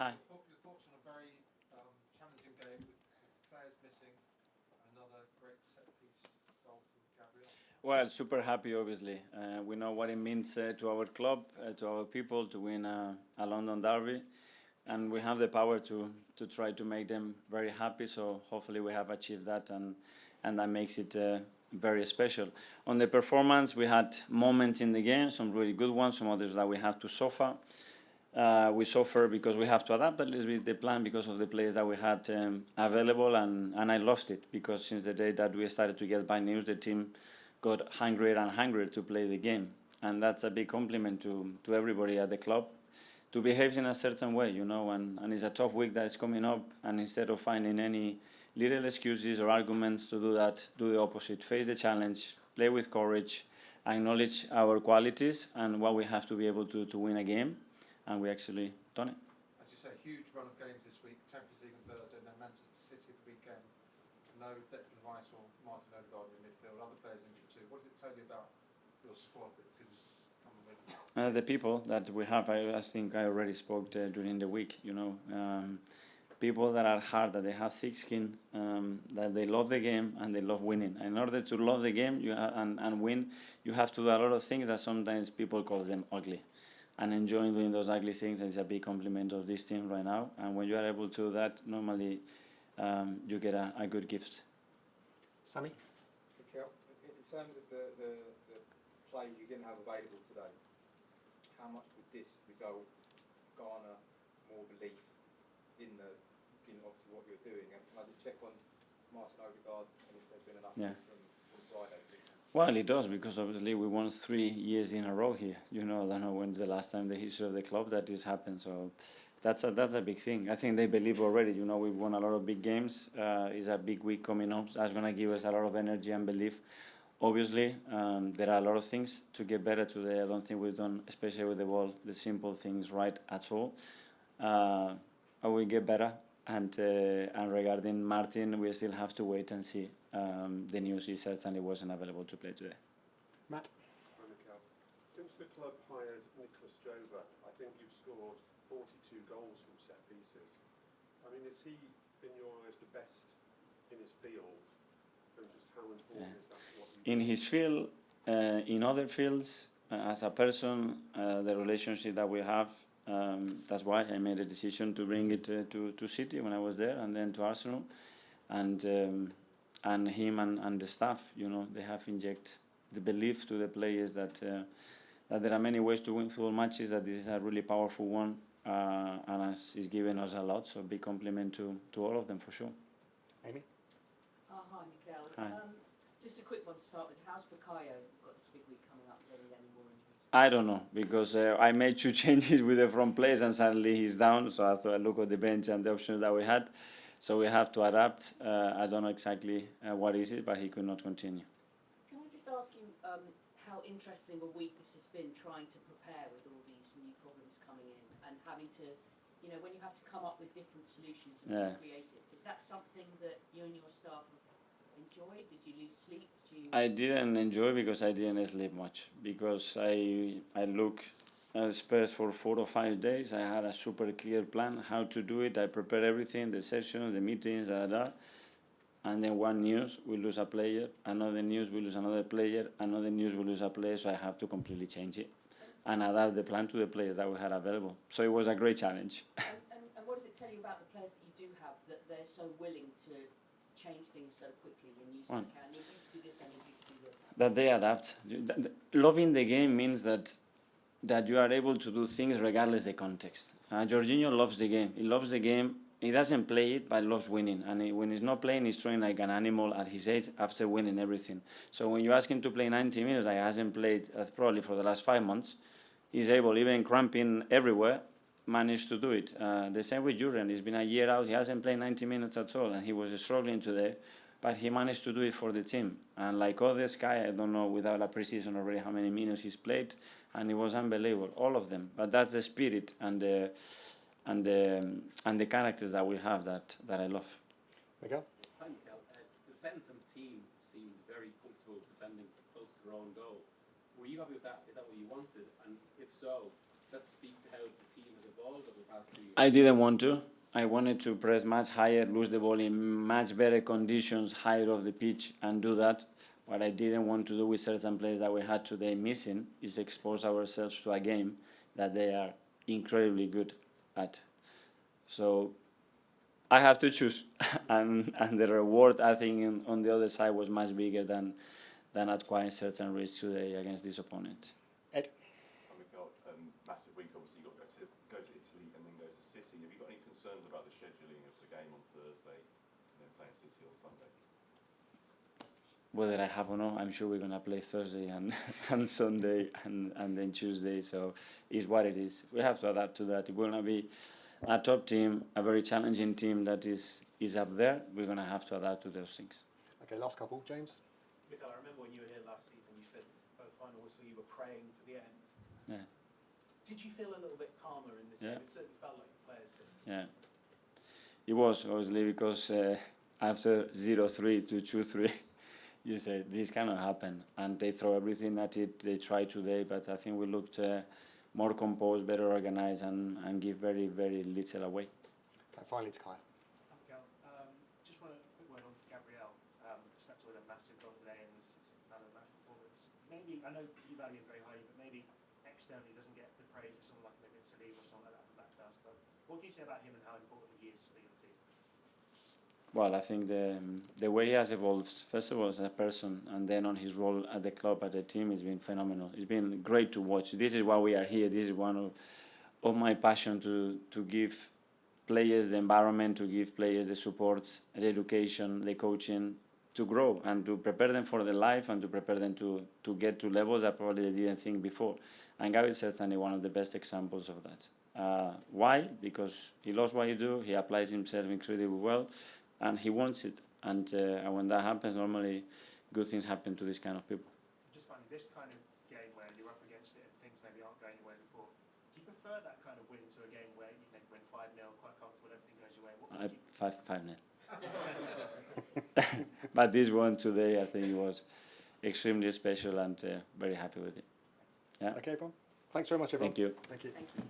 Hi. Your thoughts on a very challenging game with players missing, another great set-piece goal from Gabriel? Well, super happy, obviously. We know what it means to our club, to our people, to win a London derby. And we have the power to try to make them very happy. So hopefully we have achieved that, and that makes it very special. On the performance, we had moments in the game, some really good ones, some others that we have to suffer. We suffer because we have to adapt a little bit the plan because of the players that we had available, and I loved it because since the day that we started to get bad news, the team got hungrier and hungrier to play the game, and that's a big compliment to everybody at the club to behave in a certain way, you know, and it's a tough week that is coming up, and instead of finding any little excuses or arguments to do that, do the opposite, face the challenge, play with courage, acknowledge our qualities and what we have to be able to win a game, and we actually done it. As you say, huge run of games this week, Champions League on Thursday, and then Manchester City at the weekend. No Declan Rice or Martin Odegaard in the midfield, other players injured too. What does it tell you about your squad that can come and win? The people that we have, I think I already spoke during the week, you know, people that are hard, that they have thick skin, that they love the game and they love winning. In order to love the game and win, you have to do a lot of things that sometimes people call them ugly. And enjoying doing those ugly things is a big compliment of this team right now. And when you are able to do that, normally you get a good gift. Sammy? Mikel, in terms of the players you didn't have available today, how much would this result garner more belief in obviously what you're doing? And can I just check on Martin Odegaard and if there's been an update from Friday, please? Well, it does, because obviously we won 3 years in a row here. You know, I don't know when's the last time in the history of the club that this happened. So that's a big thing. I think they believe already. You know, we've won a lot of big games. It's a big week coming up. That's going to give us a lot of energy and belief. Obviously, there are a lot of things to get better today. I don't think we've done, especially with the ball, the simple things right at all. I will get better. And regarding Martin, we still have to wait and see. The news is certainly wasn't available to play today. Matt? Hi, Mikel. Since the club hired Nicholas Jova, I think you've scored 42 goals from set pieces. I mean, is he, in your eyes, the best in his field? And just how important is that to what you do? In his field, in other fields, as a person, the relationship that we have, that's why I made a decision to bring it to City when I was there, and then to Arsenal, and him and the staff. You know, they have injected the belief to the players that there are many ways to win football matches. That this is a really powerful one, and it's given us a lot. So big compliment to all of them for sure. Amy? Hi, Mikel. Hi. Just a quick one to start with. How's Bukayo got this big week coming up? Getting any more injuries? I don't know, because I made 2 changes with the front players and suddenly he's down. So I thought I look at the bench and the options that we had. So we have to adapt. I don't know exactly what is it, but he could not continue. Can I just ask you how interesting a week this has been, trying to prepare with all these new problems coming in and having to, you know, when you have to come up with different solutions and be creative. Is that something that you and your staff have enjoyed? Did you lose sleep? I didn't enjoy because I didn't sleep much, because I look at Spurs for 4 or 5 days. I had a super clear plan how to do it. I prepared everything, the sessions, the meetings, and then one news, we lose a player, another news, we lose another player, another news, we lose a player, so I have to completely change it and adapt the plan to the players that we had available. So it was a great challenge. And what does it tell you about the players that you do have, that they're so willing to change things so quickly when you say, okay, I need you to do this, I need you to do this? That they adapt. Loving the game means that you are able to do things regardless the context. Jorginho loves the game. He loves the game. He doesn't play it, but loves winning. And when he's not playing, he's throwing like an animal at his age after winning everything. So when you ask him to play 90 minutes, like he hasn't played probably for the last 5 months, he's able, even cramping everywhere, managed to do it. The same with Julian. He's been a year out. He hasn't played 90 minutes at all, and he was struggling today. But he managed to do it for the team. And like all this guy, I don't know without a precision already how many minutes he's played, and it was unbelievable, all of them. But that's the spirit and the characters that we have that I love. Mikel? Hi, Mikel. The defence and team seemed very comfortable defending close to their own goal. Were you happy with that? Is that what you wanted? And if so, that speak to how the team has evolved over the past 2 years? I didn't want to. I wanted to press much higher, lose the ball in much better conditions, higher off the pitch, and do that. What I didn't want to do with certain players that we had today missing is expose ourselves to a game that they are incredibly good at. So I have to choose, and the reward I think on the other side was much bigger than acquiring certain risks today against this opponent. Ed? Mikel, massive week, obviously you've got to go to Italy and then go to City. Have you got any concerns about the scheduling of the game on Thursday and then playing City on Sunday? Whether I have or not, I'm sure we're going to play Thursday and, and Sunday and then Tuesday, so it's what it is. We have to adapt to that. We're going to be a top team, a very challenging team that is up there. We're going to have to adapt to those things. Okay, last couple. James? Mikel, I remember when you were here last season, you said by the final whistle you were praying for the end. Yeah. Did you feel a little bit calmer in this Yeah. game? It certainly felt like the players did. Yeah. It was, obviously, because after 0-3 to 2-3, you say, this cannot happen. And they throw everything at it. They try today, but I think we looked more composed, better organized, and give very, very little away. And finally to Kaya. Mikel, just want a quick word on Gabriel. Stepped with a massive goal today and was man of the match performance. Maybe, I know you value him very highly, but maybe externally doesn't get the praise that someone like maybe Saliba or someone like that from back does. But what can you say about him and how important he is for your team? Well, I think the way he has evolved, first of all, as a person, and then on his role at the club, at the team, has been phenomenal. It's been great to watch. This is why we are here. This is one of my passion to give players the environment, to give players the supports, the education, the coaching, to grow and to prepare them for their life and to prepare them to get to levels that probably they didn't think before. And Gabriel is certainly one of the best examples of that. Why? Because he loves what he do. He applies himself incredibly well. And he wants it, and when that happens, normally good things happen to this kind of people. Just finally, this kind of game where you're up against it and things maybe aren't going your way before, do you prefer that kind of win to a game where you maybe win 5-0, quite comfortable, everything goes your way? What would you... 5-0. But this one today, I think it was extremely special and very happy with it. Yeah. Okay, everyone. Thanks very much, everyone. Thank you. Thank you. Thank you.